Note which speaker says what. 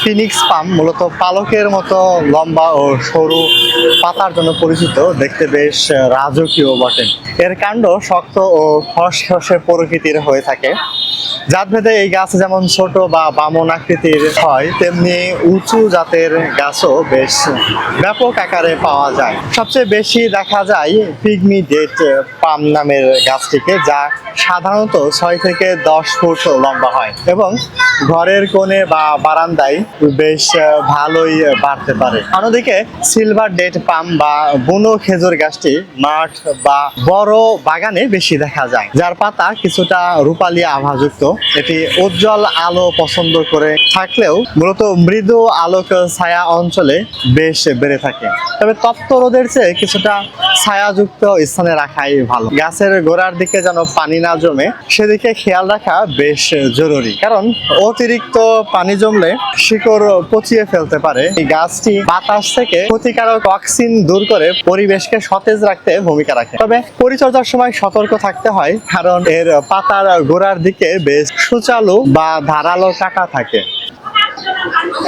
Speaker 1: Phoenix পাম মূলত পালকের মতো লম্বা ও সরু পাতার জন্য পরিচিত, দেখতে বেশ রাজকীয় বটে। এর কাণ্ড শক্ত ও খসখসে প্রকৃতির হয়ে থাকে। জাতভেদে এই গাছ যেমন ছোট বা বামন আকৃতির হয়, তেমনি উঁচু জাতের গাছও বেশ ব্যাপক আকারে পাওয়া যায়। সবচেয়ে বেশি দেখা যায় পিগমি ডেট পাম নামের গাছটিকে, যা সাধারণত 6 থেকে 10 ফুট লম্বা হয় এবং ঘরের কোণে বা বারান্দায় বেশ ভালোই বাড়তে পারে। অন্যদিকে সিলভার ডেট পাম বা বুনো খেজুর গাছটি মাঠ বা বড় বাগানে বেশি দেখা যায়, যার পাতা কিছুটা রূপালী আভাযুক্ত। এটি উজ্জ্বল আলো পছন্দ করে থাকলেও মূলত মৃদু আলোক ছায়া অঞ্চলে বেশ বেড়ে থাকে। তবে তপ্ত রোদের চেয়ে কিছুটা ছায়াযুক্ত স্থানে রাখাই ভালো। গাছের গোড়ার দিকে যেন পানি না জমে সেদিকে খেয়াল রাখা বেশ জরুরি, কারণ অতিরিক্ত পানি জমলে শিকড় পচিয়ে ফেলতে পারে। এই গাছটি বাতাস থেকে ক্ষতিকারক টক্সিন দূর করে পরিবেশকে সতেজ রাখতে ভূমিকা রাখে। তবে পরিচর্যার সময় সতর্ক থাকতে হয়, কারণ এর পাতার গোড়ার দিকে বেশ সুচালু বা ধারালো কাঁটা থাকে।